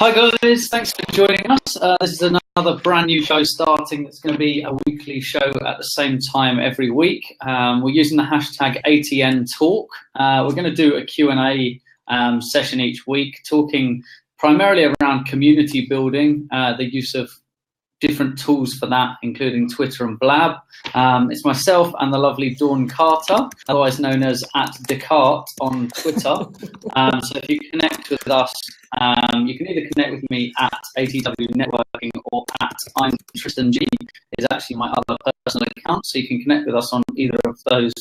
Hi guys, thanks for joining us. This is another brand new show starting. It's going to be a weekly show at the same time every week. We're using the hashtag ATN Talk. We're going to do a Q&A session each week, talking primarily around community building, the use of different tools for that, including Twitter and Blab. It's myself and the lovely Dawn Carter, otherwise known as @Descartes on Twitter. So if you connect with us, you can either connect with me at AllThingsNetworking or at I'm Tristan G is actually my other personal account. So you can connect with us on either of those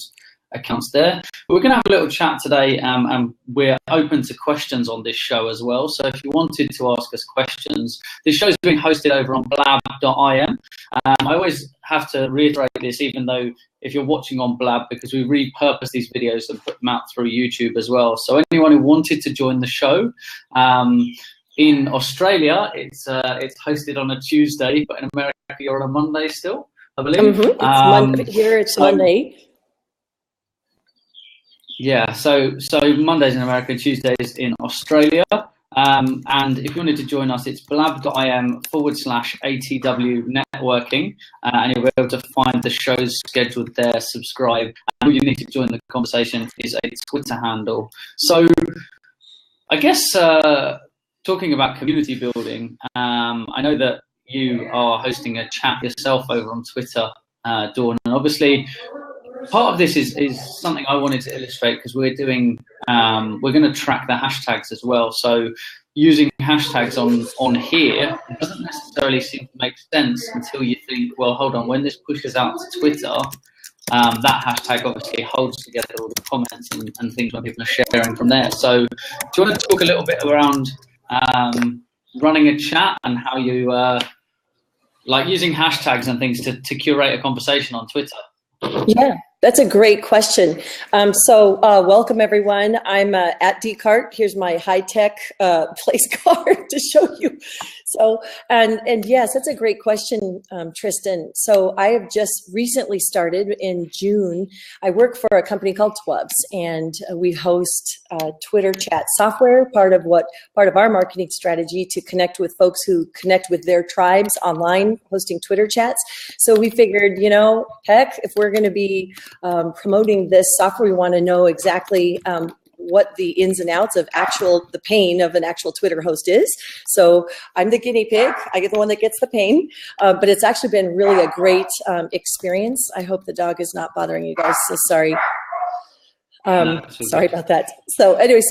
accounts there. But we're going to have a little chat today, and we're open to questions on this show as well. So if you wanted to ask us questions, this show is being hosted over on blab.im. I always have to reiterate this, even though if you're watching on Blab, because we repurpose these videos and put them out through YouTube as well. So anyone who wanted to join the show, in Australia, it's hosted on a Tuesday, but in America, you're on a Monday still, I believe. Here it's Monday. Yeah, so Mondays in America, Tuesdays in Australia. And if you wanted to join us, it's blab.im/ATW networking, and you'll be able to find the shows scheduled there, subscribe. And all you need to join the conversation is a Twitter handle. So I guess talking about community building, I know that you are hosting a chat yourself over on Twitter, Dawn, and obviously part of this is something I wanted to illustrate, because we're going to track the hashtags as well. So using hashtags on here doesn't necessarily seem to make sense until you think, well, hold on, when this pushes out to Twitter, that hashtag obviously holds together all the comments and things when people are sharing from there. So do you want to talk a little bit around running a chat and how you like using hashtags and things to curate a conversation on Twitter? Yeah, that's a great question. So welcome everyone. I'm at Descartes. Here's my high-tech place card to show you. So, and yes, that's a great question, Tristan. So I have just recently started in June. I work for a company called Twubs, and we host Twitter chat software, part of our marketing strategy to connect with folks who connect with their tribes online, hosting Twitter chats. So we figured, heck, if we're going to be promoting this software, we want to know exactly what the ins and outs of the pain of an actual Twitter host is. So I'm the guinea pig. I get the one that gets the pain, but it's actually been really a great experience. I hope the dog is not bothering you guys. So sorry. Sorry about that. So anyway,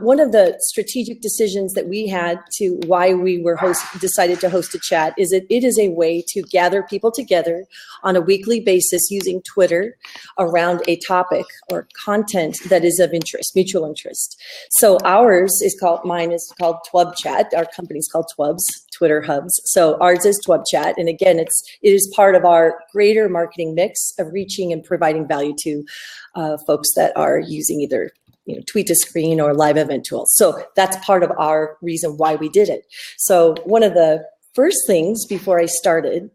one of the strategic decisions that we had to why we were decided to host a chat is that it is a way to gather people together on a weekly basis using Twitter around a topic or content that is of interest, mutual interest. So mine is called Twub Chat. Our company's called Twubs, Twitter Hubs. So ours is Twub Chat. And again, it is part of our greater marketing mix of reaching and providing value to folks that are using either tweet to screen or live event tools. So that's part of our reason why we did it. So one of the first things before I started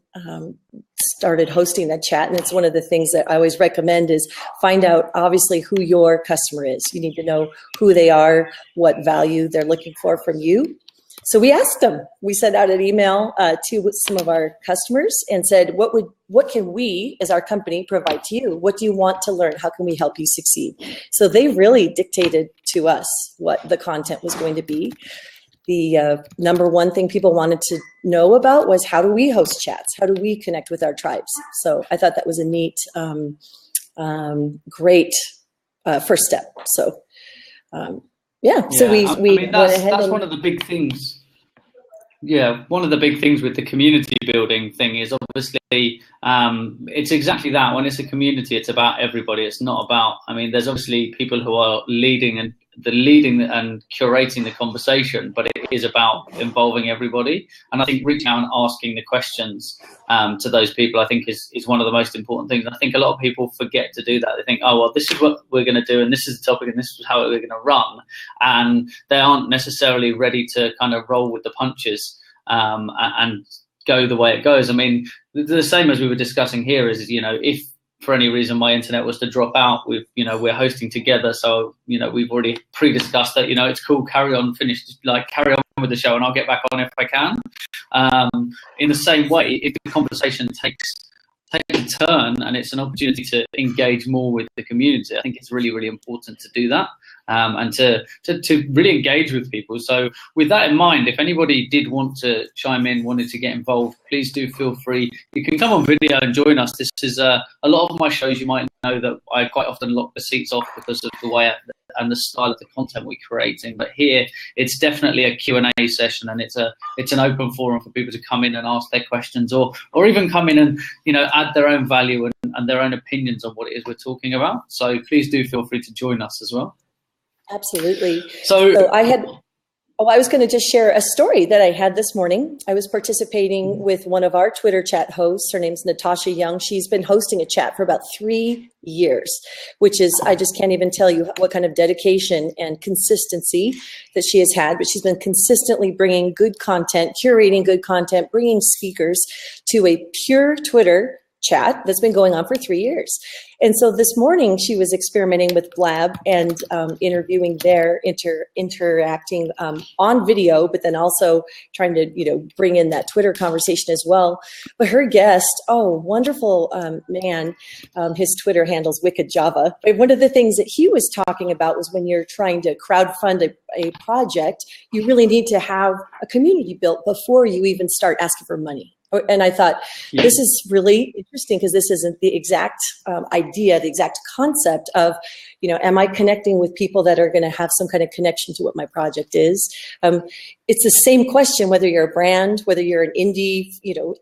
hosting that chat, and it's one of the things that I always recommend, is find out obviously who your customer is. You need to know who they are, what value they're looking for from you. So we asked them, we sent out an email to some of our customers and said, what can we as our company provide to you? What do you want to learn? How can we help you succeed? So they really dictated to us what the content was going to be. The number one thing people wanted to know about was, how do we host chats? How do we connect with our tribes? So I thought that was a neat, great first step. So so we went ahead. That's one of the big things. Yeah, one of the big things with the community building thing is obviously it's exactly that. When it's a community, it's about everybody. It's not about, there's obviously people who are leading and curating the conversation, but it is about involving everybody. And I think reaching out and asking the questions to those people, I think is one of the most important things. I think a lot of people forget to do that. They think, oh, well, this is what we're going to do, and this is the topic, and this is how we're going to run. And they aren't necessarily ready to kind of roll with the punches and go the way it goes. The same as we were discussing here is, if for any reason my internet was to drop out, we're hosting together, so we've already pre-discussed that, it's cool, carry on with the show, and I'll get back on if I can. In the same way, if the conversation takes a turn and it's an opportunity to engage more with the community, I think it's really, really important to do that, and to really engage with people. So with that in mind, if anybody did want to chime in, wanted to get involved, please do feel free. You can come on video and join us. This is a lot of my shows, you might know that I quite often lock the seats off because of the way and the style of the content we're creating. But here, it's definitely a Q&A session, and it's an open forum for people to come in and ask their questions, or even come in and add their own value and their own opinions on what it is we're talking about. So please do feel free to join us as well. Absolutely. So I was going to just share a story that I had this morning. I was participating with one of our Twitter chat hosts. Her name's Natasha Young. She's been hosting a chat for about 3 years, which is, I just can't even tell you what kind of dedication and consistency that she has had, but she's been consistently bringing good content, curating good content, bringing speakers to a pure Twitter chat that's been going on for 3 years. And so this morning she was experimenting with Blab and interviewing there, interacting on video, but then also trying to bring in that Twitter conversation as well. But her guest, wonderful man, his Twitter handle's Wicked Java. But one of the things that he was talking about was when you're trying to crowdfund a project, you really need to have a community built before you even start asking for money. And I thought, this is really interesting because this isn't the exact idea, the exact concept of, am I connecting with people that are going to have some kind of connection to what my project is? It's the same question, whether you're a brand, whether you're an indie,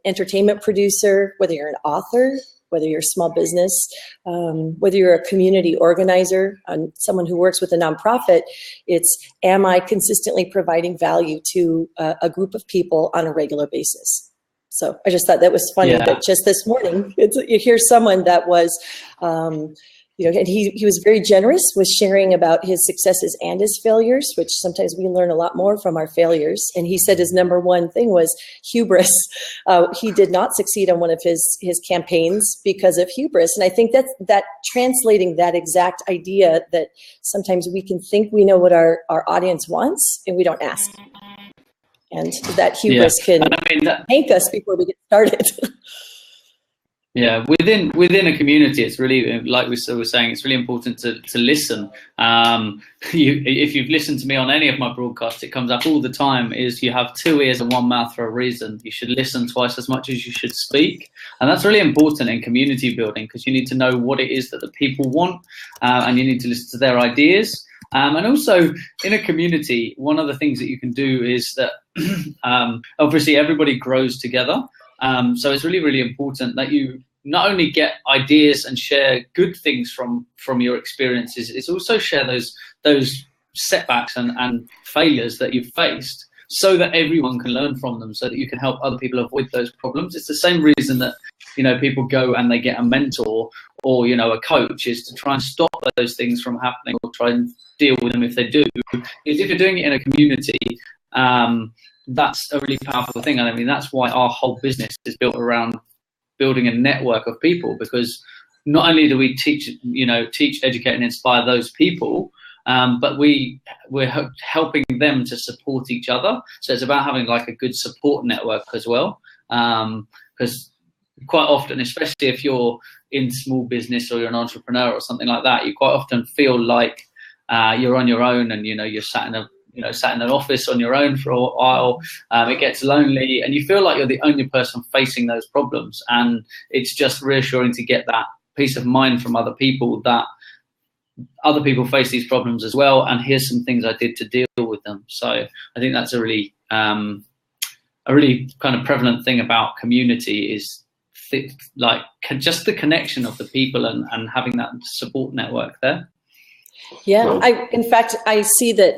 entertainment producer, whether you're an author, whether you're a small business, whether you're a community organizer, someone who works with a nonprofit. It's, am I consistently providing value to a group of people on a regular basis? So I just thought that was funny that just this morning, you hear someone that was, and he was very generous with sharing about his successes and his failures, which sometimes we learn a lot more from our failures. And he said his number one thing was hubris. He did not succeed on one of his campaigns because of hubris. And I think that translating that exact idea that sometimes we can think we know what our audience wants and we don't ask. And that hubris can tank us before we get started. Within a community, it's really, like we were saying, it's really important to listen. If you've listened to me on any of my broadcasts, it comes up all the time, is you have 2 ears and 1 mouth for a reason. You should listen twice as much as you should speak. And that's really important in community building, because you need to know what it is that the people want, and you need to listen to their ideas. And also in a community, one of the things that you can do is that obviously everybody grows together. So it's really, really important that you not only get ideas and share good things from your experiences, it's also share those setbacks and failures that you've faced, so that everyone can learn from them, so that you can help other people avoid those problems. It's the same reason that people go and they get a mentor or a coach, is to try and stop those things from happening, or try and deal with them if they do. Because if you're doing it in a community, that's a really powerful thing. And I mean, that's why our whole business is built around building a network of people, because not only do we teach, educate and inspire those people, but we're helping them to support each other. So it's about having like a good support network as well. Because quite often, especially if you're in small business or you're an entrepreneur or something like that, you quite often feel like you're on your own, and you're sat in an office on your own for a while. It gets lonely, and you feel like you're the only person facing those problems. And it's just reassuring to get that peace of mind from other people, that other people face these problems as well, and here's some things I did to deal with them. So I think that's a really kind of prevalent thing about community, is just the connection of the people and having that support network there. Yeah, in fact, I see that,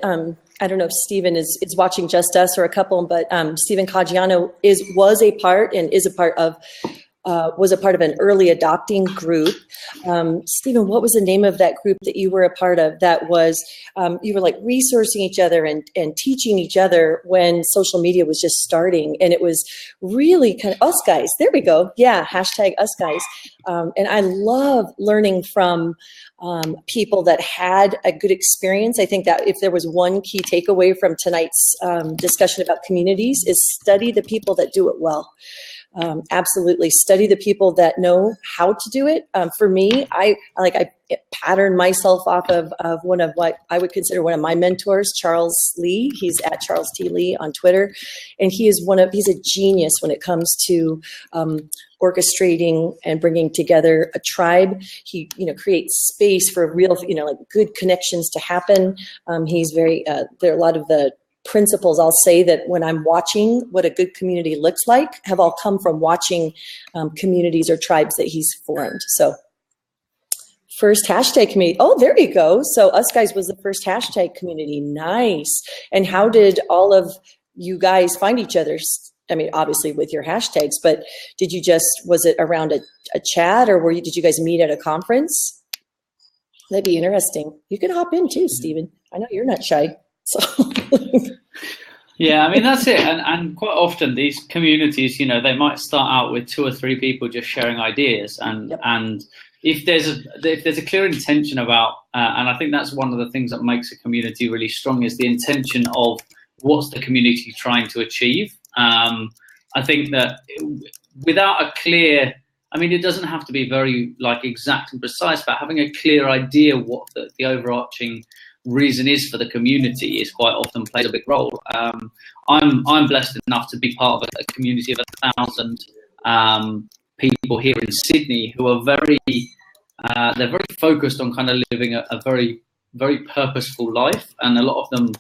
I don't know if Stephen is watching Just Us or a couple, but Stephen Caggiano was a part and is a part of was a part of an early adopting group. Stephen, what was the name of that group that you were a part of that was, you were like resourcing each other and teaching each other when social media was just starting, and it was really kind of us guys. There we go. Yeah, hashtag us guys. And I love learning from people that had a good experience. I think that if there was one key takeaway from tonight's discussion about communities is study the people that do it well. Absolutely study the people that know how to do it. For me, I patterned myself off of one of what I would consider one of my mentors, Charles Lee. He's at Charles T. Lee on Twitter. And he's a genius when it comes to orchestrating and bringing together a tribe. He, creates space for real, like good connections to happen. He's very, there are a lot of the principles I'll say that when I'm watching what a good community looks like have all come from watching communities or tribes that he's formed. So first hashtag community. Oh, there you go. So Us Guys was the first hashtag community. Nice. And how did all of you guys find each other? I mean, obviously with your hashtags, but was it around a chat, or did you guys meet at a conference? That'd be interesting. You can hop in too, Stephen. I know you're not shy. So yeah, I mean, that's it. And quite often these communities, they might start out with 2 or 3 people just sharing ideas. And if there's a clear intention about, and I think that's one of the things that makes a community really strong is the intention of what's the community trying to achieve. I think that without a clear, it doesn't have to be very exact and precise, but having a clear idea what the overarching reason is for the community is quite often plays a big role. I'm blessed enough to be part of a community of 1,000 people here in Sydney who are they're very focused on kind of living a very, very purposeful life, and a lot of them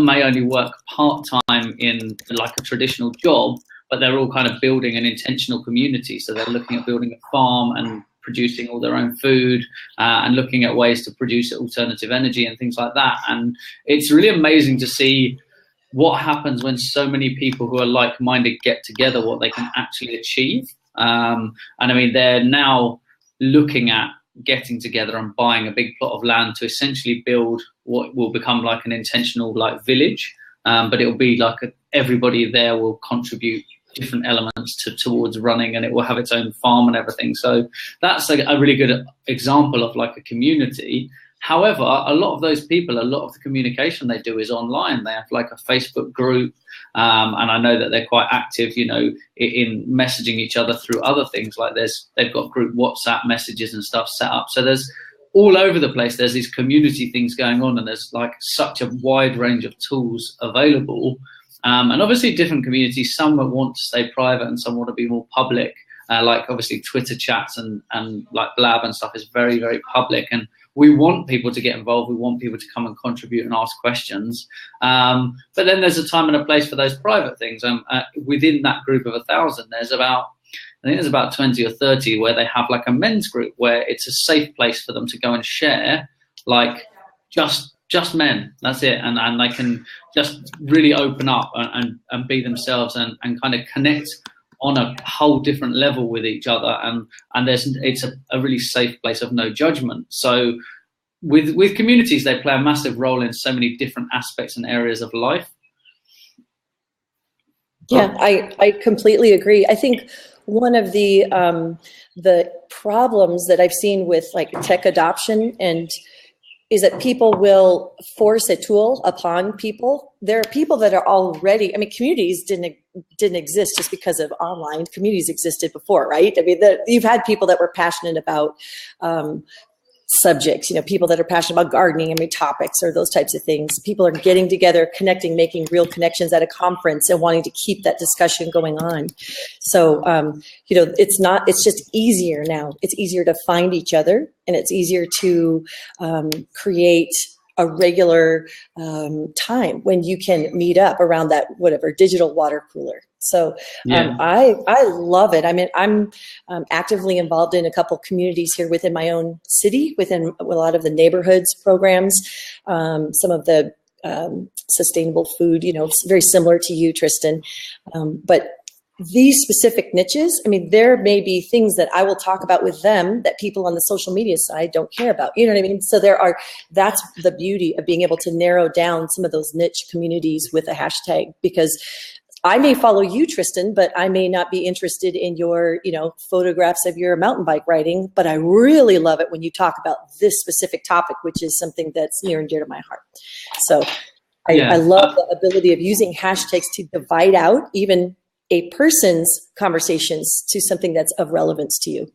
may only work part-time in like a traditional job, but they're all kind of building an intentional community. So they're looking at building a farm and producing all their own food and looking at ways to produce alternative energy and things like that. And it's really amazing to see what happens when so many people who are like-minded get together, what they can actually achieve. And they're now looking at getting together and buying a big plot of land to essentially build what will become like an intentional village. But it will be everybody there will contribute different elements towards running, and it will have its own farm and everything. So that's a really good example of a community. However, a lot of those people, a lot of the communication they do is online. They have a Facebook group, and I know that they're quite active, in messaging each other through other things. They've got group WhatsApp messages and stuff set up. So there's all over the place. There's these community things going on, and there's such a wide range of tools available. And obviously different communities, some want to stay private and some want to be more public. Obviously Twitter chats and Blab and stuff is very, very public. And we want people to get involved. We want people to come and contribute and ask questions. But then there's a time and a place for those private things. Within that group of 1,000, there's about 20 or 30 where they have a men's group where it's a safe place for them to go and share just men, that's it, and they can just really open up and be themselves and kind of connect on a whole different level with each other, and it's a really safe place of no judgment. So with communities, they play a massive role in so many different aspects and areas of life. Yeah, I completely agree. I think one of the problems that I've seen with tech adoption is that people will force a tool upon people. There are people that are already, communities didn't exist just because of online. Communities existed before, right? You've had people that were passionate about subjects, people that are passionate about gardening, topics or those types of things. People are getting together, connecting, making real connections at a conference and wanting to keep that discussion going on. So, it's just easier now. It's easier to find each other, and it's easier to create a regular time when you can meet up around that digital water cooler. So I love it. I'm actively involved in a couple communities here within my own city, within a lot of the neighborhoods programs, some of the sustainable food, very similar to you, Tristan. But these specific niches, I mean, there may be things that I will talk about with them that people on the social media side don't care about. You know what I mean? So that's the beauty of being able to narrow down some of those niche communities with a hashtag, because I may follow you, Tristan, but I may not be interested in your, photographs of your mountain bike riding, but I really love it when you talk about this specific topic, which is something that's near and dear to my heart. So I love the ability of using hashtags to divide out even a person's conversations to something that's of relevance to you.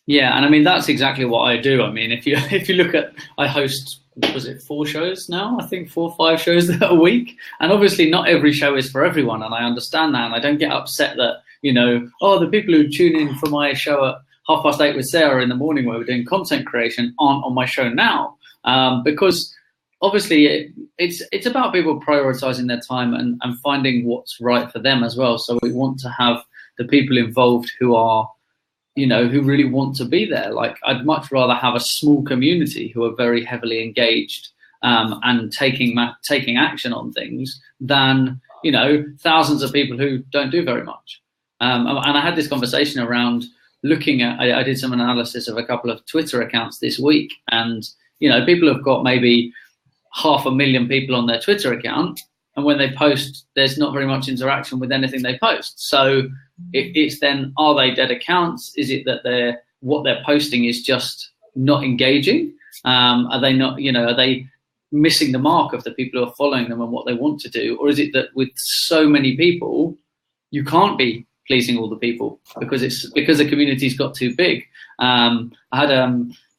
Yeah, and I mean, that's exactly what I do. I mean, if you look at, I host, was it 4 shows now? I think 4 or 5 shows a week. And obviously not every show is for everyone. And I understand that. And I don't get upset that, the people who tune in for my show at 8:30 with Sarah in the morning where we're doing content creation aren't on my show now. Because obviously it's about people prioritizing their time and finding what's right for them as well. So we want to have the people involved who are, who really want to be there. Like, I'd much rather have a small community who are very heavily engaged and taking action on things than, thousands of people who don't do very much. And I had this conversation around looking at, I did some analysis of a couple of Twitter accounts this week, and, people have got maybe 500,000 people on their Twitter account, and when they post, there's not very much interaction with anything they post. So it's then, are they dead accounts? Is it that what they're posting is just not engaging? Are they not, are they missing the mark of the people who are following them and what they want to do? Or is it that with so many people, you can't be pleasing all the people because the community's got too big? I had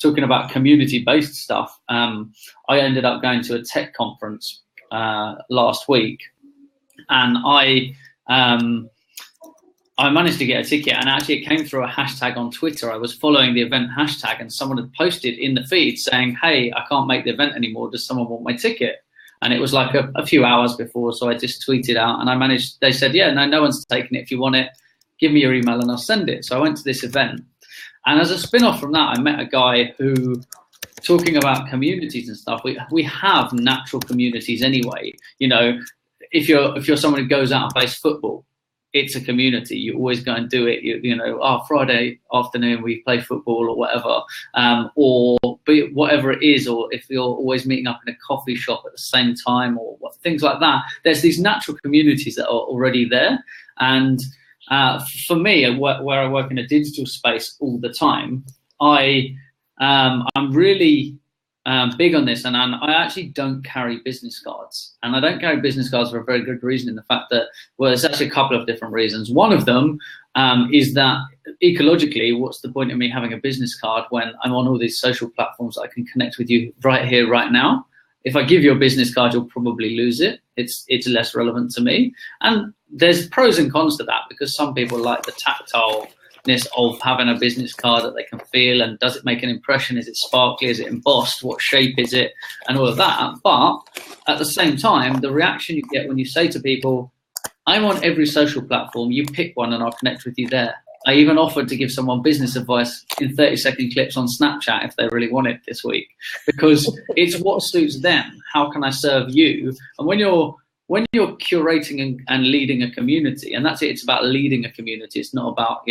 talking about community-based stuff. I ended up going to a tech conference last week, and I managed to get a ticket, and actually it came through a hashtag on Twitter. I was following the event hashtag, and someone had posted in the feed saying, "Hey, I can't make the event anymore. Does someone want my ticket?" And it was like a few hours before, so I just tweeted out, and they said, "Yeah, no one's taking it. If you want it, give me your email and I'll send it." So I went to this event, and as a spin-off from that, I met a guy who, talking about communities and stuff, we have natural communities anyway. If you're someone who goes out and plays football, it's a community. You always go and do it. Friday afternoon we play football or whatever, or whatever it is, or if you're always meeting up in a coffee shop at the same time or things like that. There's these natural communities that are already there. And for me, where I work in a digital space all the time, I'm really big on this, and I actually don't carry business cards. And I don't carry business cards for a very good reason, in the fact that, well, there's actually a couple of different reasons. One of them is that ecologically, what's the point of me having a business card when I'm on all these social platforms that I can connect with you right here, right now? If I give you a business card, you'll probably lose it. It's less relevant to me. And there's pros and cons to that, because some people like the tactile of having a business card that they can feel, and does it make an impression? Is it sparkly? Is it embossed? What shape is it? And all of that. But at the same time, the reaction you get when you say to people, "I'm on every social platform, you pick one and I'll connect with you there." I even offered to give someone business advice in 30-second clips on Snapchat if they really want it this week, because it's what suits them. How can I serve you? And when you're curating and leading a community, and that's it, it's about leading a community. It's not about,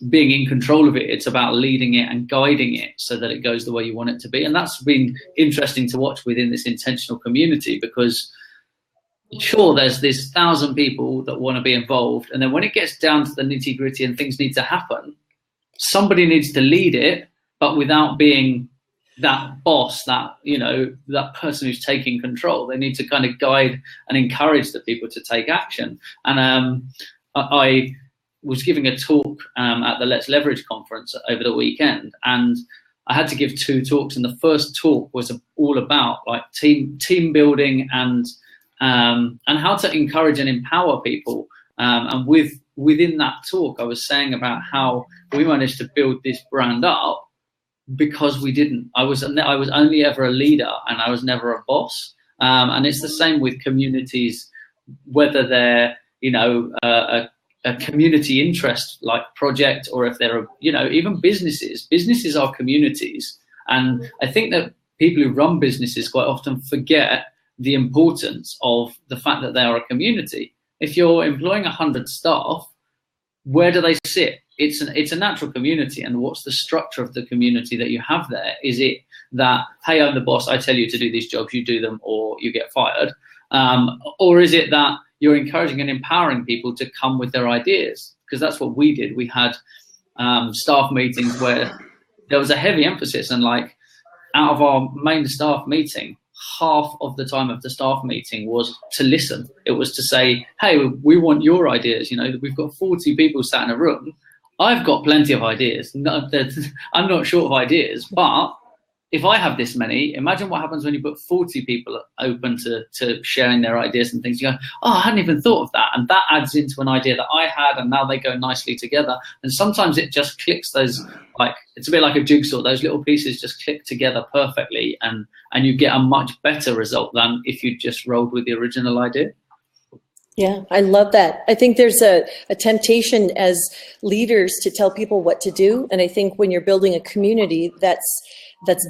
being in control of it. It's about leading it and guiding it so that it goes the way you want it to be. And that's been interesting to watch within this intentional community, because sure, there's this 1,000 people that want to be involved. And then when it gets down to the nitty gritty and things need to happen, somebody needs to lead it, but without being that boss, that person who's taking control. They need to kind of guide and encourage the people to take action. And I was giving a talk at the Let's Leverage conference over the weekend, and I had to give 2 talks. And the first talk was all about like team building and how to encourage and empower people. And within that talk, I was saying about how we managed to build this brand up because we didn't. I was only ever a leader, and I was never a boss. And it's the same with communities, whether they're a community interest like project, or if they're even businesses. Businesses are communities, and I think that people who run businesses quite often forget the importance of the fact that they are a community. if you're employing 100 staff, where do they sit? It's a natural community, and what's the structure of the community that you have there? Is it that, hey, I'm the boss, I tell you to do these jobs, you do them, or you get fired? Or is it that you're encouraging and empowering people to come with their ideas? Because that's what we did. We had staff meetings where there was a heavy emphasis, and like out of our main staff meeting, half of the time of the staff meeting was to listen. It was to say, hey, we want your ideas. You know, we've got 40 people sat in a room. I've got plenty of ideas. No, I'm not short of ideas, but if I have this many, imagine what happens when you put 40 people open to sharing their ideas and things. You go, oh, I hadn't even thought of that. And that adds into an idea that I had, and now they go nicely together. And sometimes it just clicks those, like, it's a bit like a jigsaw. Those little pieces just click together perfectly, and you get a much better result than if you just rolled with the original idea. Yeah, I love that. I think there's a temptation as leaders to tell people what to do. And I think when you're building a community, that's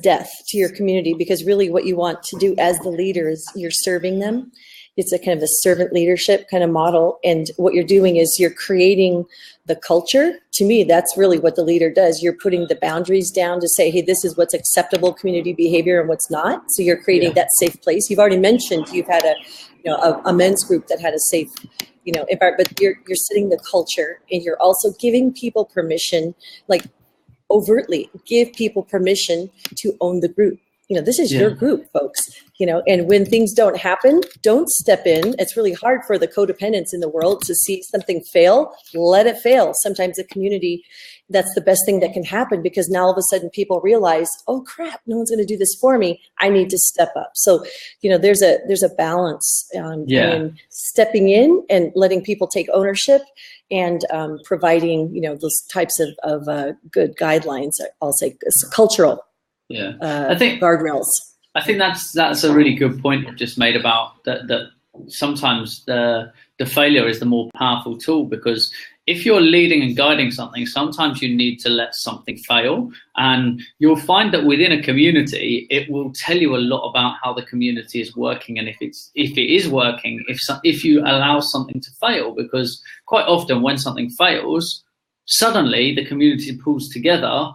death to your community, because really what you want to do as the leader is you're serving them. It's a kind of a servant leadership kind of model. And what you're doing is you're creating the culture. To me, that's really what the leader does. You're putting the boundaries down to say, hey, this is what's acceptable community behavior and what's not. So you're creating that safe place. You've already mentioned you've had a men's group that had a safe, environment, but you're setting the culture, and you're also giving people permission, like overtly give people permission to own the group. This is your group, folks, and when things don't happen, don't step in. It's really hard for the codependents in the world to see something fail. Let it fail. Sometimes a community, that's the best thing that can happen, because now all of a sudden people realize, oh crap, no one's going to do this for me. I need to step up. So, there's a balance in stepping in and letting people take ownership, and providing, those types of good guidelines. I'll say cultural. I think guardrails. I think that's a really good point you've just made about that sometimes the failure is the more powerful tool, because if you're leading and guiding something, sometimes you need to let something fail, and you'll find that within a community, it will tell you a lot about how the community is working, and if it is working, if you allow something to fail, because quite often when something fails, suddenly the community pulls together.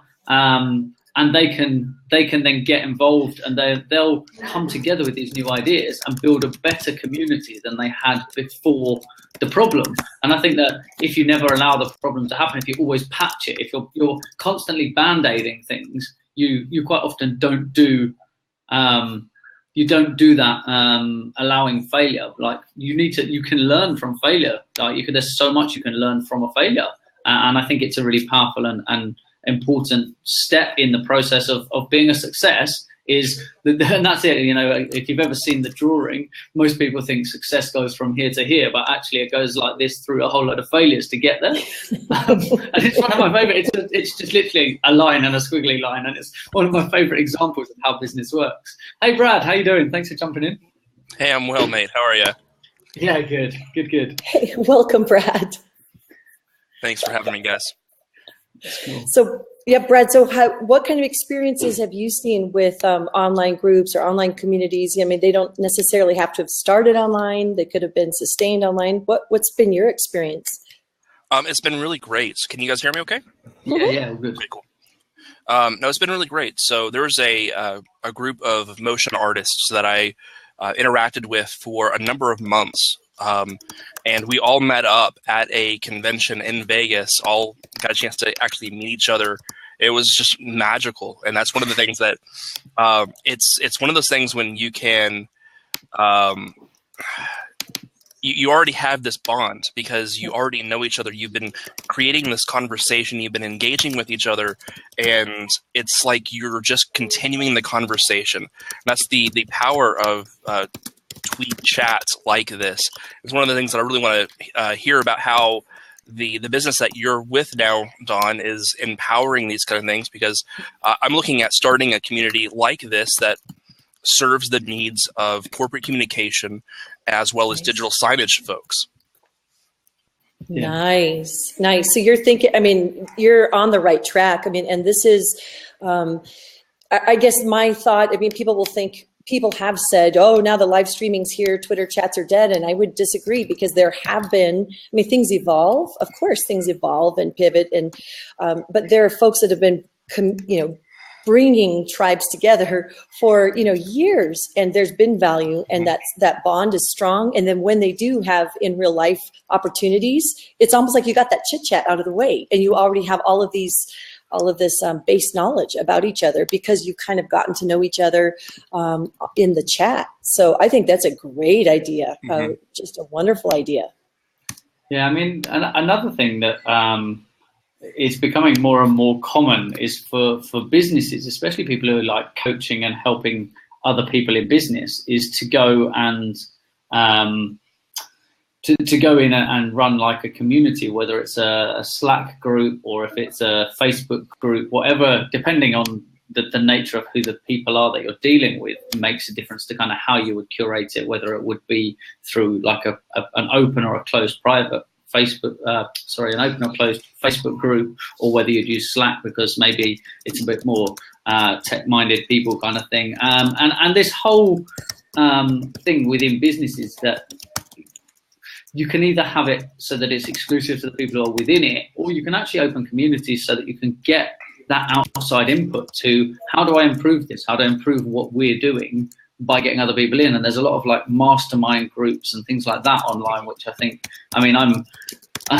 And they can then get involved, and they'll come together with these new ideas and build a better community than they had before the problem. And I think that if you never allow the problem to happen, if you always patch it, if you're constantly band-aiding things, you quite often don't do that allowing failure. Like you can learn from failure. Like there's so much you can learn from a failure, and I think it's a really powerful and important step in the process of being a success is and that's it. If you've ever seen the drawing, most people think success goes from here to here, but actually it goes like this through a whole lot of failures to get there. And it's one of my favorite. It's just literally a line and a squiggly line, and it's one of my favorite examples of how business works. Hey Brad, how you doing? Thanks for jumping in. Hey, I'm well, mate. How are you? Yeah, good. Hey, welcome, Brad. Thanks for having me, guys. Cool. So, Brad, what kind of experiences have you seen with online groups or online communities? I mean, they don't necessarily have to have started online. They could have been sustained online. What's been your experience? It's been really great. Can you guys hear me okay? Yeah, good. Okay, cool. No, it's been really great. So there's a group of motion artists that I interacted with for a number of months. And we all met up at a convention in Vegas, all got a chance to actually meet each other. It was just magical. And that's one of the things that it's one of those things when you can you already have this bond because you already know each other. You've been creating this conversation. You've been engaging with each other. And it's like you're just continuing the conversation. That's the power of tweet chats like this. It's one of the things that I really want to hear about how the business that you're with now, Dawn, is empowering these kind of things, because I'm looking at starting a community like this that serves the needs of corporate communication as well as digital signage folks. Yeah. Nice. So you're thinking, you're on the right track. And this is, I guess my thought, people will think, people have said, oh, now the live streaming's here, Twitter chats are dead. And I would disagree, because there have been, I mean, things evolve. Of course, things evolve and pivot. And but there are folks that have been, bringing tribes together for, years. And there's been value, and that bond is strong. And then when they do have in real life opportunities, it's almost like you got that chit chat out of the way, and you already have all of this base knowledge about each other, because you've kind of gotten to know each other in the chat. So I think that's a great idea, just a wonderful idea. Yeah, I mean, another thing that is becoming more and more common is for businesses, especially people who are like coaching and helping other people in business, is to go and to go in and run like a community, whether it's a Slack group or if it's a Facebook group, whatever, depending on the nature of who the people are that you're dealing with, makes a difference to kind of how you would curate it, whether it would be through like an open or a closed private Facebook, an open or closed Facebook group, or whether you'd use Slack because maybe it's a bit more tech-minded people kind of thing. And this whole thing within businesses, that you can either have it so that it's exclusive to the people who are within it, or you can actually open communities so that you can get that outside input to, how do I improve this? How do I improve what we're doing by getting other people in? And there's a lot of like mastermind groups and things like that online, which I think, I mean, I'm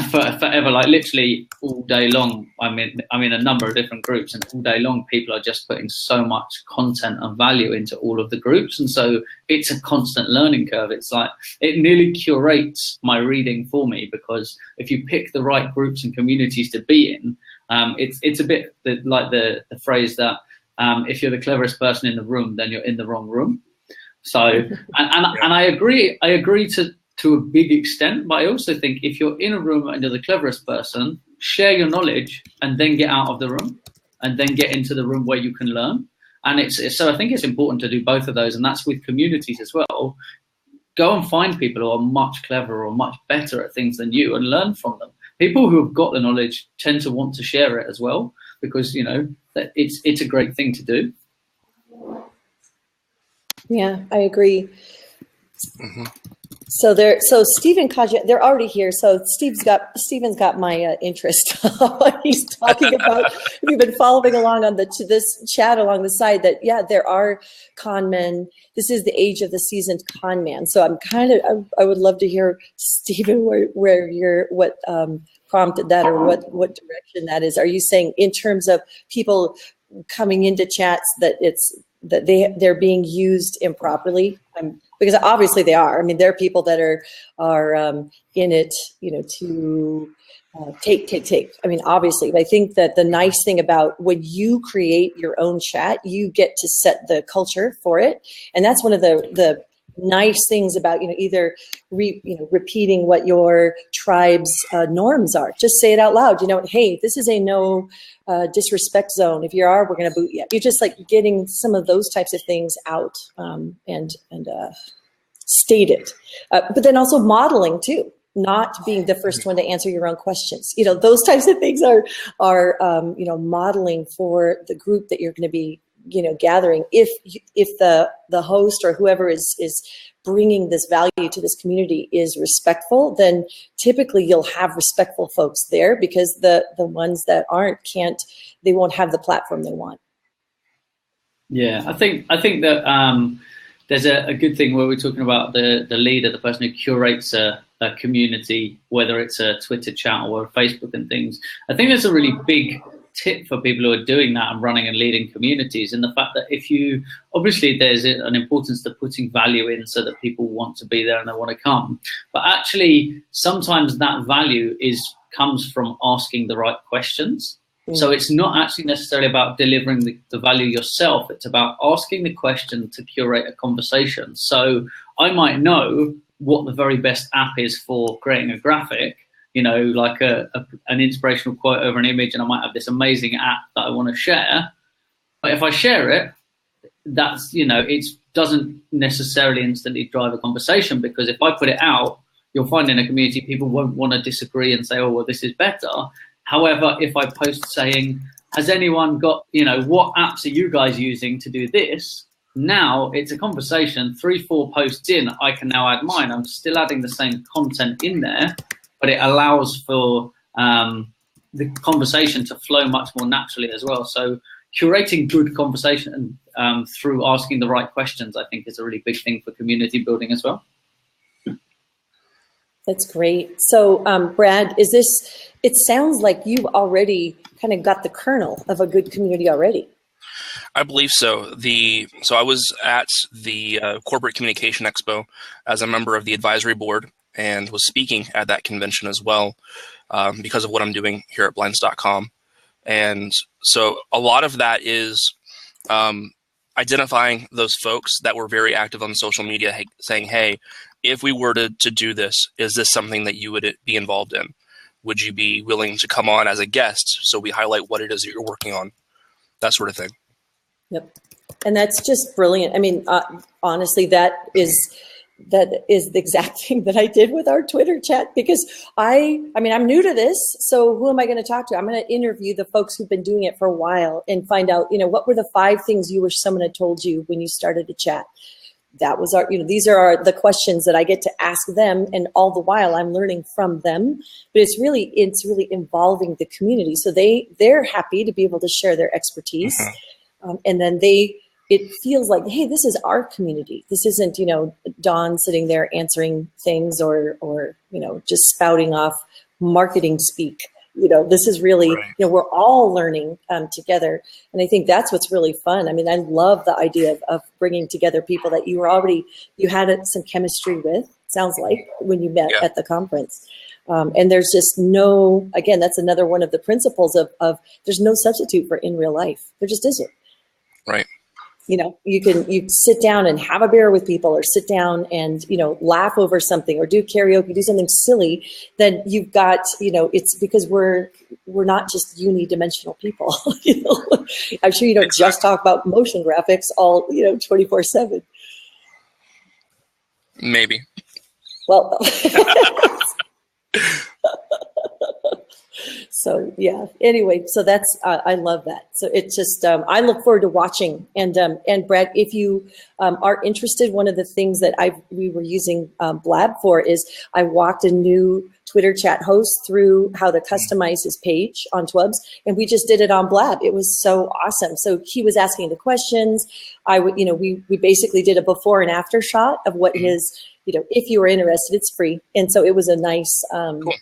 forever, like literally all day long, I'm in a number of different groups, and all day long people are just putting so much content and value into all of the groups. And so it's a constant learning curve. It's like, it nearly curates my reading for me, because if you pick the right groups and communities to be in, it's a bit like the phrase that if you're the cleverest person in the room, then you're in the wrong room. So, and I agree to a big extent, but I also think if you're in a room and you're the cleverest person, share your knowledge and then get out of the room and then get into the room where you can learn. And so I think it's important to do both of those, and that's with communities as well. Go and find people who are much cleverer or much better at things than you and learn from them. People who have got the knowledge tend to want to share it as well, because, that it's a great thing to do. Yeah, I agree. Mm-hmm. So Steve and Kaja, they're already here. So Steven's got my interest. He's talking about, if you've been following along on this chat along the side, that there are con men. This is the age of the seasoned con man. So I would love to hear, Steven, what prompted that, or what direction that is. Are you saying in terms of people coming into chats that they're being used improperly? Because obviously they are. I mean, there are people that are in it, to take. I mean, obviously, but I think that the nice thing about when you create your own chat, you get to set the culture for it, and that's one of the nice things about either repeating what your tribe's norms are. Just say it out loud. Hey, this is a no disrespect zone. If you are, we're going to boot you. You're just like getting some of those types of things out and state it. But then also modeling too, not being the first one to answer your own questions. Those types of things are modeling for the group that you're going to be gathering. If the host or whoever is bringing this value to this community is respectful, then typically you'll have respectful folks there, because the ones that aren't they won't have the platform they want. Yeah, I think that there's a good thing where we're talking about the leader, the person who curates a community, whether it's a Twitter chat or Facebook and things. I think there's a really big tip for people who are doing that and running and leading communities, and the fact that obviously there's an importance to putting value in so that people want to be there and they want to come, but actually sometimes that value comes from asking the right questions. So it's not actually necessarily about delivering the value yourself, it's about asking the question to curate a conversation. So I might know what the very best app is for creating a graphic, like an inspirational quote over an image, and I might have this amazing app that I want to share. But if I share it, that's, it doesn't necessarily instantly drive a conversation, because if I put it out, you'll find in a community people won't want to disagree and say, oh, well, this is better. However, if I post saying, has anyone got, what apps are you guys using to do this? Now it's a conversation, 3-4 posts in, I can now add mine. I'm still adding the same content in there, but it allows for the conversation to flow much more naturally as well. So curating good conversation through asking the right questions, I think, is a really big thing for community building as well. That's great. So, Brad, it sounds like you've already kind of got the kernel of a good community already. I believe so. So I was at the Corporate Communication Expo as a member of the advisory board and was speaking at that convention as well because of what I'm doing here at blinds.com. And so a lot of that is identifying those folks that were very active on social media saying, hey, if we were to do this, is this something that you would be involved in? Would you be willing to come on as a guest so we highlight what it is that you're working on? That sort of thing. Yep. And that's just brilliant. I mean, honestly, that is the exact thing that I did with our Twitter chat, because I'm new to this. So who am I going to talk to? I'm going to interview the folks who've been doing it for a while and find out, what were the 5 things you wish someone had told you when you started a chat? That was these are the questions that I get to ask them, and all the while I'm learning from them. But it's really involving the community, so they're happy to be able to share their expertise, and then it feels like, hey, this is our community. This isn't Dawn sitting there answering things or just spouting off marketing speak. This is really, right. We're all learning together. And I think that's what's really fun. I mean, I love the idea of bringing together people that you had some chemistry with, sounds like, when you met at the conference. And there's just again, that's another one of the principles of there's no substitute for in real life. There just isn't. Right. You sit down and have a beer with people, or sit down and, laugh over something, or do karaoke, do something silly. Then you've got, it's because we're not just unidimensional people. I'm sure you don't just talk about motion graphics all, 24/7. Maybe. Well, so yeah, anyway, so that's, I love that. So it's just, I look forward to watching. And Brad, if you are interested, one of the things that we were using Blab for is I walked a new Twitter chat host through how to customize his page on Twubs, and we just did it on Blab. It was so awesome. So he was asking the questions. We basically did a before and after shot of what his, if you were interested, it's free. And so it was a nice, cool.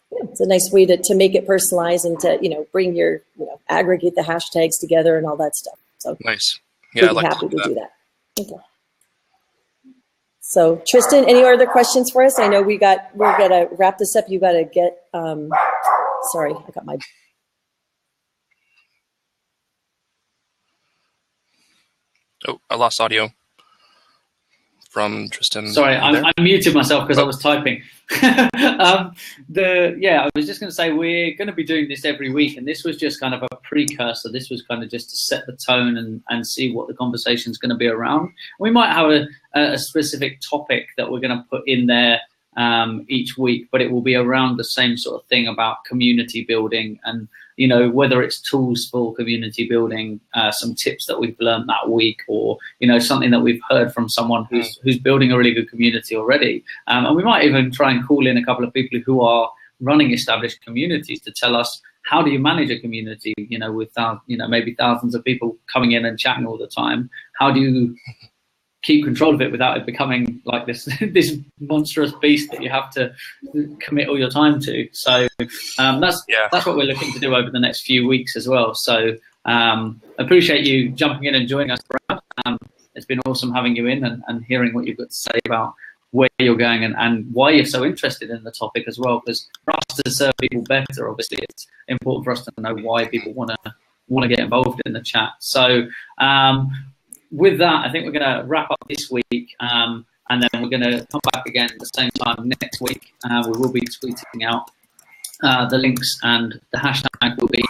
It's a nice way to make it personalized and to, bring your, aggregate the hashtags together and all that stuff. So nice. Yeah, I'd be happy to do that. Okay. So Tristan, any other questions for us? I know we're gonna wrap this up. You gotta get, sorry, I got my. Oh, I lost audio from Tristan. Sorry, I muted myself because I was typing. I was just going to say we're going to be doing this every week, and this was just kind of a precursor. This was kind of just to set the tone and see what the conversation is going to be around. We might have a specific topic that we're going to put in there each week, but it will be around the same sort of thing about community building and, whether it's tools for community building, some tips that we've learned that week, or, something that we've heard from someone who's building a really good community already. And we might even try and call in a couple of people who are running established communities to tell us, how do you manage a community, with, maybe thousands of people coming in and chatting all the time? How do you keep control of it without it becoming like this monstrous beast that you have to commit all your time to? So that's what we're looking to do over the next few weeks as well. So appreciate you jumping in and joining us, Brad. It's been awesome having you in and hearing what you've got to say about where you're going and why you're so interested in the topic as well. Because for us to serve people better, obviously, it's important for us to know why people want to get involved in the chat. So with that, I think we're going to wrap up this week, and then we're going to come back again at the same time next week. We will be tweeting out the links, and the hashtag will be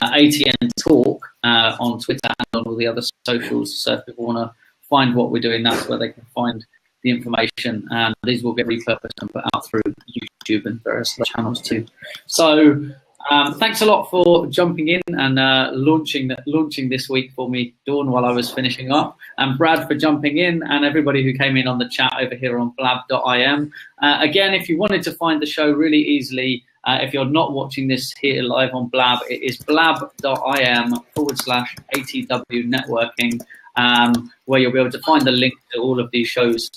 ATN Talk on Twitter and on all the other socials. So if people want to find what we're doing, that's where they can find the information. And these will get repurposed and put out through YouTube and various other channels too. So Thanks a lot for jumping in and launching this week for me, Dawn, while I was finishing up, and Brad for jumping in, and everybody who came in on the chat over here on blab.im. Again, if you wanted to find the show really easily, if you're not watching this here live on Blab, it is blab.im/ATW networking, where you'll be able to find the link to all of these shows.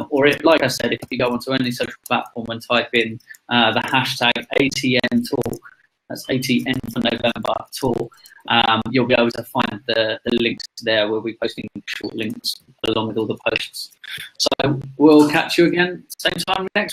Or if, like I said, if you go onto any social platform and type in the hashtag ATN Talk, that's ATN for November Talk, you'll be able to find the links there. We'll be posting short links along with all the posts. So we'll catch you again same time next